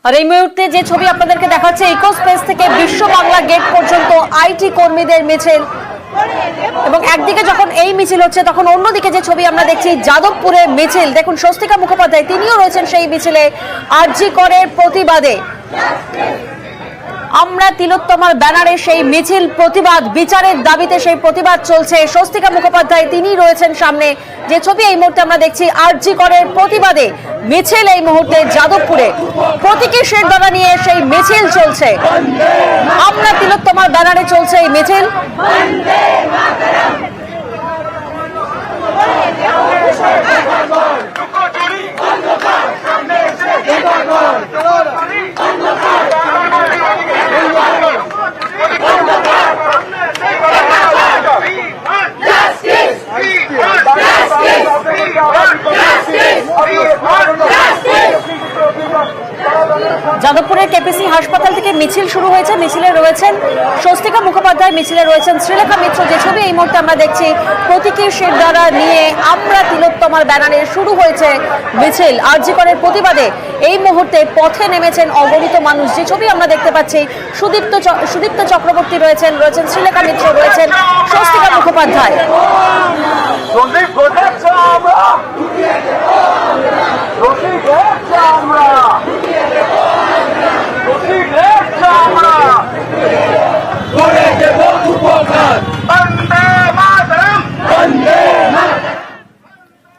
আর এই মুহূর্তে যে ছবি আপনাদেরকে দেখাচ্ছে ইকোস্পেস থেকে বিশ্ব বাংলা গেট পর্যন্ত আইটি কর্মীদের মিছিল, এবং একদিকে যখন এই মিছিল হচ্ছে তখন অন্যদিকে যে ছবি আমরা দেখছি যাদবপুরে মিছিল। দেখুন স্বস্তিকা মুখোপাধ্যায় তিনিও রয়েছেন সেই মিছিলে। আরজি করের প্রতিবাদে আমরা তিলোত্তমার ব্যানারে সেই মিছিল, প্রতিবাদ বিচারের দাবিতে সেই প্রতিবাদ চলছে। স্বস্তিকা মুখোপাধ্যায় তিনি রয়েছেন সামনে। যে ছবি এই মুহূর্তে আমরা দেখছি আরজি করের প্রতিবাদে মিছিল এই মুহূর্তে যাদবপুরে প্রতীকী শেরদানা নিয়ে সেই মিছিল চলছে। আমরা তিলোত্তমার ব্যানারে চলছে এই মিছিল। যাদবপুরের কেপিসি হাসপাতাল থেকে মিছিল শুরু হয়েছে। মিছিলে রয়েছেন স্বস্তিকা মুখোপাধ্যায়, মিছিলে রয়েছেন শ্রীলেখা মিত্র। যে ছবি এই মুহূর্তে আমরা দেখছি প্রতীকী শেরদানা নিয়ে আমরা তিলোত্তমার ব্যানারে শুরু হয়েছে মিছিল আরজি করের প্রতিবাদে। এই মুহূর্তে পথে নেমেছেন অগণিত মানুষ। যে ছবি আমরা দেখতে পাচ্ছি সুদীপ্ত চক্রবর্তী রয়েছেন শ্রীলেখা মিত্র রয়েছেন স্বস্তিকা মুখোপাধ্যায়।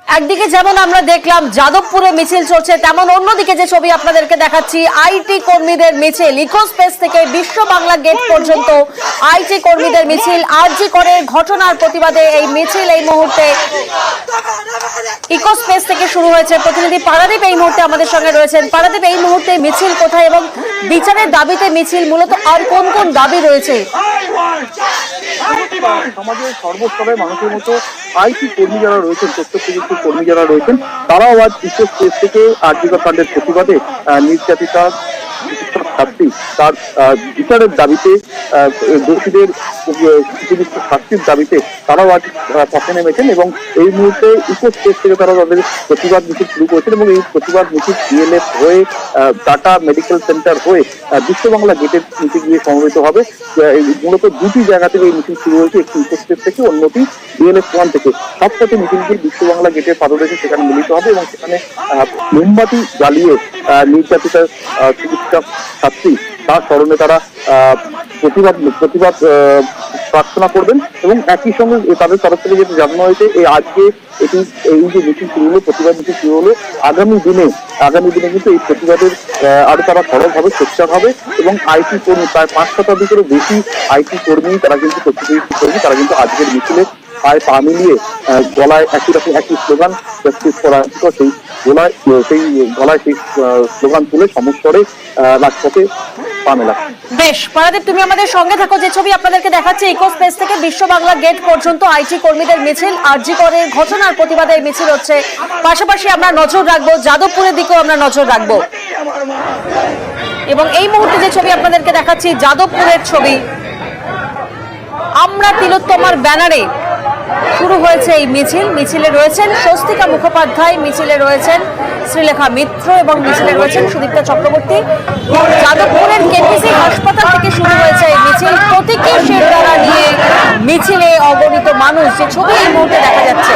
একদিকে যেমন আমরা দেখলাম যাদবপুরে মিছিল চলছে, তেমন অন্যদিকে যে ছবি আপনাদেরকে দেখাচ্ছি আইটি কর্মীদের মিছিল। ইকোস্পেস থেকে বিশ্ব বাংলা গেট পর্যন্ত আইটি কর্মীদের মিছিল। আরজি করের ঘটনার প্রতিবাদে এই মিছিল এই মুহূর্তে ইকোস্পেস থেকে শুরু হয়েছে। প্রতিনিধি পারাদীপ এই মুহূর্তে আমাদের সঙ্গে রয়েছেন। পারাদীপ, এই মুহূর্তে মিছিল কোথায় এবং বিচারের দাবিতে মিছিল, মূলত আর কোন কোন দাবি রয়েছে? সমাজের সর্বস্তরের মানুষের মতো আইটি কর্মী যারা রয়েছেন, তথ্য প্রযুক্তি কর্মী যারা রয়েছেন, তারাও আজ ইকোস্পেস থেকে আরজিকর কাণ্ডের প্রতিবাদে নির্যাতিতা শাস্তি তার বিচারের দাবিতে, দোষীদের উপযুক্ত শাস্তির দাবিতে তারাও আজ পথে নেমেছেন। এবং এই মুহূর্তে ইকোস্পেস থেকে তারা তাদের প্রতিবাদ মিছিল শুরু করেছেন এবং এই প্রতিবাদ মিছিল ডিএলএফ হয়ে টাটা মেডিকেল সেন্টার হয়ে বিশ্ব বাংলা গেটের নিচে গিয়ে সমবেত হবে। মূলত দুটি জায়গা থেকে এই মিছিল শুরু হয়েছে, একটি ইকোস্পেস থেকে, অন্যটি ডিএলএফ 1 থেকে। সবকটি মিছিল গিয়ে বিশ্ব বাংলা গেটের পাদদেশে সেখানে মিলিত হবে এবং সেখানে মোমবাতি জ্বালিয়ে নির্যাতিতা চিকিৎসা ছাত্রী তার স্মরণে তারা প্রতিবাদ প্রার্থনা করবেন। এবং একই সঙ্গে তাদের তরফ থেকে যেটা জানানো হয়েছে, আজকে এই যে মিছিল শুরু হলো, প্রতিবাদ মিছিল শুরু হলো, আগামী দিনে কিন্তু এই প্রতিবাদের আরো তারা সরব হবে, সোচ্চার হবে এবং আইটি কর্মী প্রায় 5 শতাধিকেরও বেশি আইটি কর্মী তারা কিন্তু তথ্যপ্রযুক্তি কর্মী, তারা কিন্তু আজকের মিছিলে পায়ে পা মিলিয়ে গলায় একই স্লোগান জাস্টিস ফর আরজিকর, সেই গলায় সেই স্লোগান তুলে সমস্তরে রাজপথে পা মেলা। বেশ পারাদীপ, তুমি আমাদের সঙ্গে থাকো। যে ছবি আপনাদেরকে দেখাচ্ছে ইকোস্পেস থেকে বিশ্ব বাংলা গেট পর্যন্ত আইটি কর্মীদের মিছিল। আরজি করের ঘটনার প্রতিবাদে মিছিল হচ্ছে। পাশাপাশি আমরা নজর রাখবো যাদবপুরের দিকেও আমরা নজর রাখবো। এবং এই মুহূর্তে যে ছবি আপনাদেরকে দেখাচ্ছি যাদবপুরের ছবি, আমরা তিলোত্তমার ব্যানারে শুরু হয়েছে এই মিছিল। মিছিলে রয়েছেন স্বস্তিকা মুখোপাধ্যায়, মিছিলে রয়েছেন শ্রীলেখা মিত্র এবং মিছিলে রয়েছেন সুদীপ্ত চক্রবর্তী। যাদবপুরের কেপিসি হাসপাতাল থেকে শুরু হয়েছে এই মিছিল, প্রতীকী শেরদানা নিয়ে মিছিলে অগণিত মানুষ। যে ছবি এই মুহূর্তে দেখা যাচ্ছে,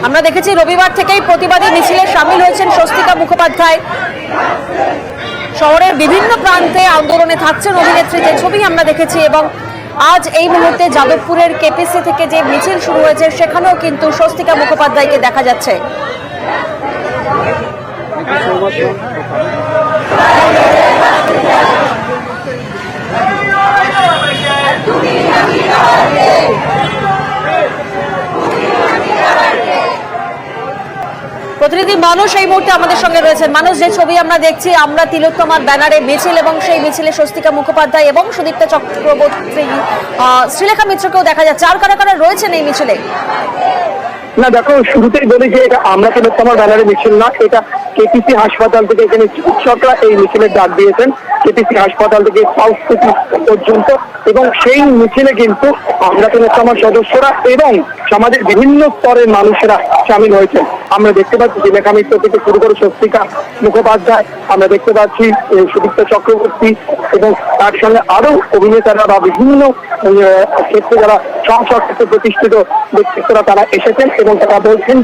আমরা দেখেছি রবিবার থেকেই প্রতিবাদী মিছিলে সামিল হয়েছেন স্বস্তিকা মুখোপাধ্যায়। শহরের বিভিন্ন প্রান্তে আন্দোলনে থাকছেন অভিনেত্রী, যে ছবি আমরা দেখেছি। এবং আজ এই মুহূর্তে যাদবপুরের কেপিসি থেকে যে মিছিল শুরু হয়েছে সেখানেও কিন্তু স্বস্তিকা মুখোপাধ্যায়কে দেখা যাচ্ছে। প্রতিনিধি মানুষ এই মুহূর্তে আমাদের সঙ্গে রয়েছেন। মানুষ, যে ছবি আমরা দেখছি আমরা তিলোত্তমার ব্যানারে মিছিল এবং সেই মিছিলে স্বস্তিকা মুখোপাধ্যায় এবং সুদীপ্ত চক্রবর্তী, শ্রীলেখা মিত্রকেও দেখা যাচ্ছে। আর কারা কারা রয়েছেন এই মিছিলে? না দেখো, শুরুতেই বলি যে এটা আমরা তিলোত্তমার ব্যানারে মিছিল না, এটা কেপিসি হাসপাতাল থেকে এখানে চিকিৎসকরা এই মিছিলের ডাক দিয়েছেন কেপিসি হাসপাতাল থেকে সাউথ সিটি পর্যন্ত, এবং সেই মিছিলে কিন্তু আমরা তিলোত্তমার সদস্যরা এবং সমাজের বিভিন্ন স্তরের মানুষেরা সামিল হয়েছেন। আমরা দেখতে পাচ্ছি শ্রীলেখা মিত্র থেকে শুরু করে স্বস্তিকা মুখোপাধ্যায়, আমরা দেখতে পাচ্ছি সুদীপ্তা চক্রবর্তী, এবং তার সঙ্গে আরো অভিনেতারা বা বিভিন্ন ক্ষেত্রে যারা সংসদ ক্ষেত্রে প্রতিষ্ঠিত ব্যক্তিত্বরা তারা এসেছেন, এবং তারা বলছেন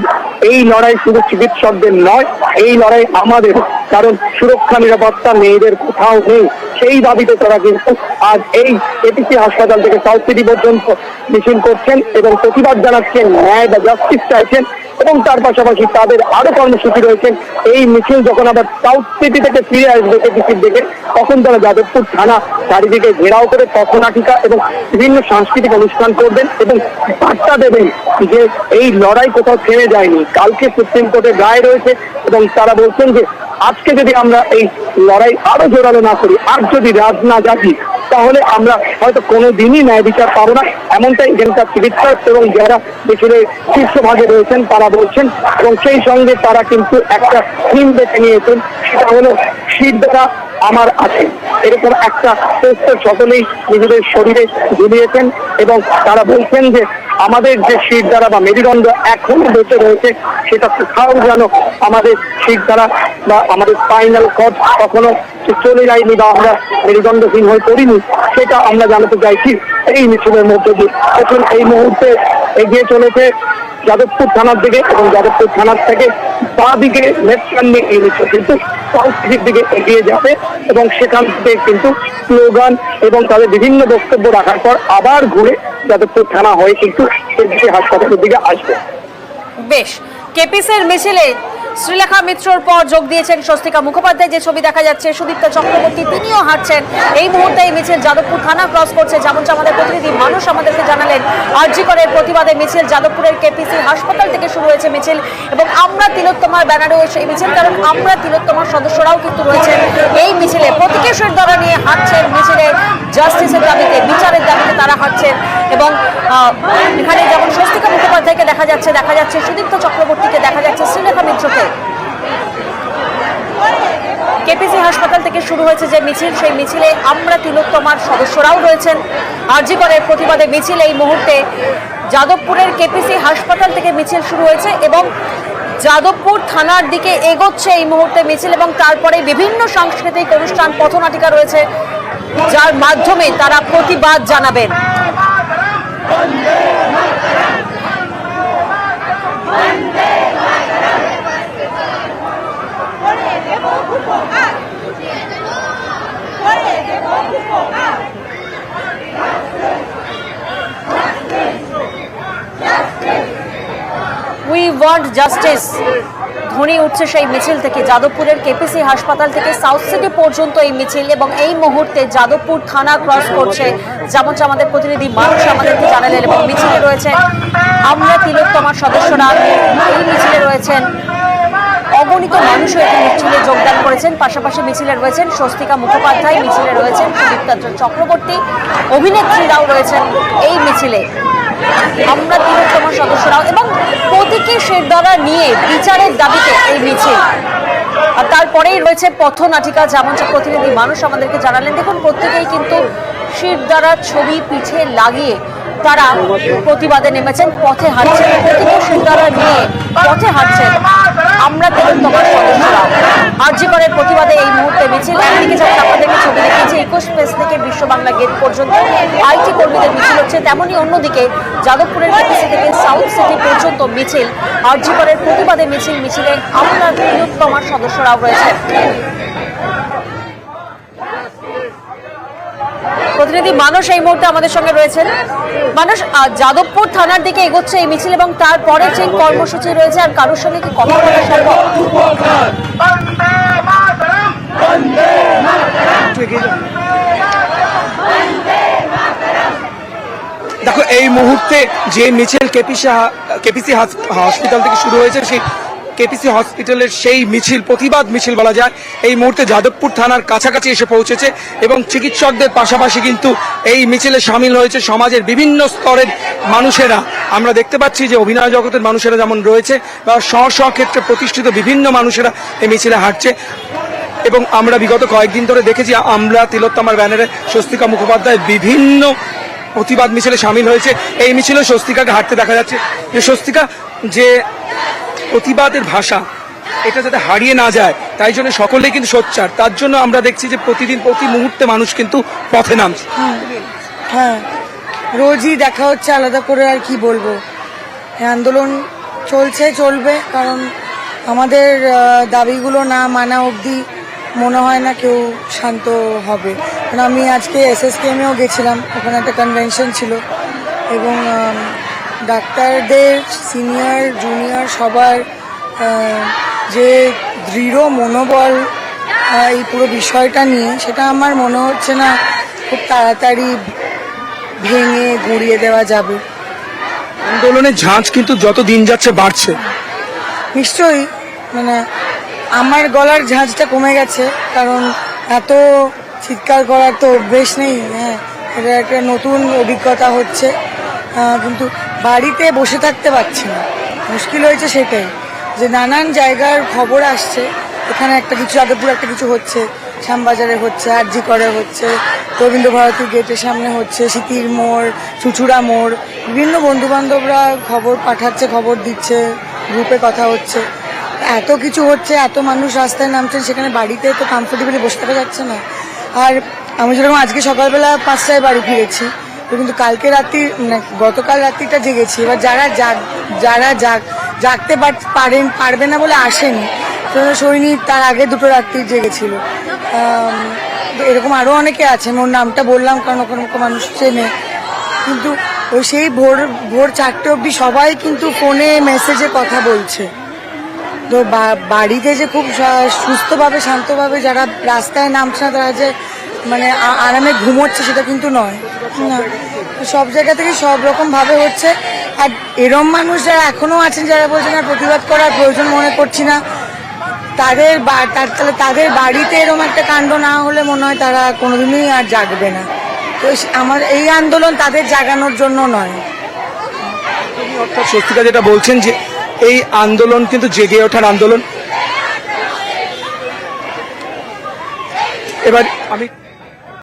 এই লড়াই শুধু চিকিৎসকদের নয়, এই লড়াই আমাদের, কারণ সুরক্ষা নিরাপত্তা মেয়েদের কোথাও নেই। সেই দাবিতে তারা কিন্তু আজ এই কেপিসি হাসপাতাল থেকে সাউথ সিটি পর্যন্ত মিছিল করছেন এবং প্রতিবাদ জানাচ্ছেন, ন্যায় বা জাস্টিস চাইছেন, এবং তার পাশাপাশি তাদের আরো কর্মসূচি রয়েছেন। এই মিছিল যখন আবার সাউথ সিটি থেকে ফিরে আসবে কেপিসির দিকে, তখন তারা যাদবপুর থানা চারিদিকে ঘেরাও করে পথনাটিকা এবং বিভিন্ন সাংস্কৃতিক অনুষ্ঠান করবেন এবং বার্তা দেবেন যে এই লড়াই কোথাও থেমে যায়নি। কালকে সুপ্রিম কোর্টের রায় রয়েছে এবং তারা বলছেন যে আজকে যদি আমরা এই লড়াই আরো জোরালো না করি, আর যদি রাজ না জাগি, তাহলে আমরা হয়তো কোনো দিনই ন্যায় বিচার পাবো না, এমনটাই এখানকার চিকিৎসক এবং যারা মিছিলের শীর্ষভাগে রয়েছেন তারা বলছেন। এবং সেই সঙ্গে তারা কিন্তু একটা থিম বেছে নিয়েছেন, সেটা হলো শিরদাঁড়া আমার আছে, এরকম একটা পোস্টার সকলেই নিজেদের শরীরে ঝুলিয়েছেন এবং তারা বলছেন যে আমাদের যে শিরদাঁড়া বা মেরুদণ্ড এখনো বেঁচে রয়েছে, সেটা কোথাও যেন আমাদের শিরদাঁড়া বা আমাদের স্পাইনাল কর্ড কখনো চলে যায়নি বা আমরা মেরুদণ্ডহীন হয়ে পড়িনি, সেটা আমরা জানাতে চাইছি এই মিছিলের মধ্যে দিয়ে। এখন এই মুহূর্তে এগিয়ে চলেছে যাদবপুর থানার দিকে, এবং যাদবপুর থানার থেকে বাঁ দিকে লেফট হ্যান্ডে এই মিছিল কিন্তু সাউথ সিটির দিকে এগিয়ে যাবে, এবং সেখান থেকে কিন্তু স্লোগান এবং তাদের বিভিন্ন বক্তব্য রাখার পর আবার ঘুরে যাদবপুর থানা হয়ে কিন্তু কেপিসি হাসপাতালের দিকে আসবে। বেশ, কেপিসির মিছিলে শ্রীলেখা মিত্রর পর যোগ দিয়েছেন স্বস্তিকা মুখোপাধ্যায়, যে ছবি দেখা যাচ্ছে সুদীপ্তা চক্রবর্তী তিনিও হাঁটছেন। এই মুহূর্তে এই মিছিল যাদবপুর থানা ক্রস করছে, যেমনটা আমাদের প্রতিনিধি মানুষ আমাদেরকে জানালেন। আরজি করের প্রতিবাদে মিছিল যাদবপুরের কেপিসি হাসপাতাল থেকে শুরু হয়েছে মিছিল, এবং আমরা তিলোত্তমার ব্যানারেও এই মিছিল, কারণ আমরা তিলোত্তমার সদস্যরাও কিন্তু রয়েছেন এই মিছিলে। প্রতীকের দ্বারা নিয়ে হাঁটছেন মিছিলে, জাস্টিসের দাবিতে, বিচারের দাবিতে তারা হাঁটছেন। এবং এখানে যেমন স্বস্তিকা মুখোপাধ্যায়কে দেখা যাচ্ছে সুদীপ্তা চক্রবর্তীকে দেখা যাচ্ছে, শ্রীলেখা মিত্রকে। কেপিসি হাসপাতাল থেকে শুরু হয়েছে যে মিছিল, সেই মিছিলে আমরা তিলোত্তমার সদস্যরাও রয়েছেন। আরজি করের প্রতিবাদে মিছিল এই মুহূর্তে যাদবপুরের কেপিসি হাসপাতাল থেকে মিছিল শুরু হয়েছে এবং যাদবপুর থানার দিকে এগোচ্ছে এই মুহূর্তে মিছিল, এবং তারপরে বিভিন্ন সাংস্কৃতিক অনুষ্ঠান, পথনাটিকা রয়েছে, যার মাধ্যমে তারা প্রতিবাদ জানাবেন। উই ওয়ান্ট জাস্টিস ধ্বনি উঠছে সেই মিছিল থেকে। যাদবপুরের কেপিসি হাসপাতাল থেকে সাউথ সিটি পর্যন্ত এই মিছিল, এবং এই মুহূর্তে যাদবপুর থানা ক্রস করছে, যেমনটা আমাদের প্রতিনিধি মানুষ আমাদেরকে জানালেন। এবং মিছিলে রয়েছে আমরা তিলোত্তমার সদস্যরা, এই মিছিলে রয়েছেন অগণিত মানুষও এই মিছিলে যোগদান করেছেন। পাশাপাশি মিছিলে রয়েছেন স্বস্তিকা মুখোপাধ্যায়, মিছিলে রয়েছেন সুদীপ্তা চক্রবর্তী, অভিনেত্রীরাও রয়েছেন এই মিছিলে। আমরা তিলোত্তমার সদস্যরাও, এবং প্রতীকী শিরদাঁড়া নিয়ে বিচারের দাবিতে এই মিছিল। আর তারপরেই রয়েছে পথনাটিকা, যেমনটা প্রতিনিধি মানুষ আমাদেরকে জানালেন। দেখুন, প্রত্যেকেই কিন্তু শিরদাঁড়ার ছবি পিঠে লাগিয়ে তারা প্রতিবাদে নেমেছেন, পথে হাঁটছেন, প্রতীকী শিরদাঁড়া নিয়ে পথে হাঁটছেন আমরা তিলোত্তমার সদস্যরা। আরজি করের প্রতিবাদে এই মুহূর্তে মিছিল। একদিকে যেমন আপনাদেরকে ছবি দেখিয়েছে 21 স্পেস থেকে বিশ্ব বাংলা গেট পর্যন্ত আইটি কর্মীদের মিছিল হচ্ছে, তেমনি অন্যদিকে যাদবপুরের কেপিসি থেকে সাউথ সিটি পর্যন্ত মিছিল। আরজি করের প্রতিবাদে মিছিলে আমরা তিলোত্তমার সদস্যরাও রয়েছে। প্রতিনিধি মানুষ এই মুহূর্তে আমাদের সঙ্গে রয়েছেন। মানুষ, যাদবপুর থানার দিকে এগোচ্ছে এই মিছিল, এবং তারপরে যে কর্মসূচি রয়েছে, আর কারোর সঙ্গে কি কথা বলা সম্ভব? দেখো, এই মুহূর্তে যে মিছিল কেপিসি হসপিটাল থেকে শুরু হয়েছে, সেই কেপিসি হসপিটালের সেই মিছিল, প্রতিবাদ মিছিল বলা যায়, এই মুহূর্তে যাদবপুর থানার কাছাকাছি এসে পৌঁছেছে এবং চিকিৎসকদের পাশাপাশি কিন্তু এই মিছিলে সামিল হয়েছে সমাজের বিভিন্ন স্তরের মানুষেরা। আমরা দেখতে পাচ্ছি যে অভিনয় জগতের মানুষেরা যেমন রয়েছে বা স্ব ক্ষেত্রে প্রতিষ্ঠিত বিভিন্ন মানুষেরা এই মিছিলে হাঁটছে। এবং আমরা বিগত কয়েকদিন ধরে দেখেছি আমরা তিলোত্তমার ব্যানারে স্বস্তিকা মুখোপাধ্যায় বিভিন্ন প্রতিবাদ মিছিলে সামিল হয়েছে। এই মিছিলে স্বস্তিকাকে হাঁটতে দেখা যাচ্ছে। যে স্বস্তিকা, যে প্রতিবাদের ভাষা এটা যাতে হারিয়ে না যায় তাই জন্য সকলেই কিন্তু সোচ্চার, তার জন্য আমরা দেখছি যে প্রতিদিন প্রতি মুহূর্তে মানুষ কিন্তু পথে নামছে। হ্যাঁ, রোজই দেখা হচ্ছে, আলাদা করে আর কি বলবো। এই আন্দোলন চলবে, কারণ আমাদের দাবিগুলো না মানা অবধি মনে হয় না কেউ শান্ত হবে। কারণ আমি আজকে SSKM-এও গেছিলাম, ওখানে একটা কনভেনশন ছিল এবং ডাক্তারদের সিনিয়র জুনিয়র সবার যে দৃঢ় মনোবল এই পুরো বিষয়টা নিয়ে, সেটা আমার মনে হচ্ছে না খুব তাড়াতাড়ি ভেঙে গুঁড়িয়ে দেওয়া যাবে। আন্দোলনের ঝাঁজ কিন্তু যত দিন যাচ্ছে বাড়ছে। নিশ্চয়ই, মানে আমার গলার ঝাঁঝটা কমে গেছে, কারণ এত চিৎকার করার তো অভ্যেস নেই। হ্যাঁ, এটা একটা নতুন অভিজ্ঞতা হচ্ছে, কিন্তু বাড়িতে বসে থাকতে পারছি না। মুশকিল হয়েছে সেটাই, যে নানান জায়গার খবর আসছে, এখানে একটা কিছু, যাদবপুর একটা কিছু হচ্ছে, শ্যামবাজারে হচ্ছে, আরজি করে হচ্ছে, রবীন্দ্র ভারতী গেটের সামনে হচ্ছে, সিতির মোড়, চুচুড়া মোড়, বিভিন্ন বন্ধুবান্ধবরা খবর পাঠাচ্ছে, খবর দিচ্ছে, গ্রুপে কথা হচ্ছে। এত কিছু হচ্ছে, এত মানুষ রাস্তায় নামছেন, সেখানে বাড়িতে তো কমফোর্টেবলি বসে থাকা যাচ্ছে না। আর আমি যেরকম আজকে সকালবেলা 5টায় বাড়ি ফিরেছি, তো কিন্তু কালকে রাত্রি, মানে গতকাল রাত্রিটা জেগেছি। এবার যারা জাগতে পারবে না বলে আসেনি, সৈনিক তার আগে 2 রাত্রি জেগেছিল। এরকম আরও অনেকে আছে, ওর নামটা বললাম কারণ ওখানে মানুষ চেনে। কিন্তু ওই সেই ভোর 4টে অবধি সবাই কিন্তু ফোনে মেসেজে কথা বলছে। তো বাড়িতে যে খুব সুস্থভাবে শান্তভাবে যারা রাস্তায় নামছে না, তারা যে মানে আরামে ঘুমোচ্ছে সেটা কিন্তু নয় না। সব জায়গা থেকে সব রকম ভাবে হচ্ছে। আর এরম মানুষ যারা এখনো আছেন, যারা বলছেন আর প্রতিবাদ করার প্রয়োজন মনে করছি না, তাদের বাড়িতে এরকম একটা কাণ্ড না হলে মনে হয় তারা কোনোদিনই আর জাগবে না। তো আমার এই আন্দোলন তাদের জাগানোর জন্য নয়। অর্থাৎ স্বস্তিকা যেটা বলছেন যে এই আন্দোলন কিন্তু জেগে ওঠার আন্দোলন। এবার আমি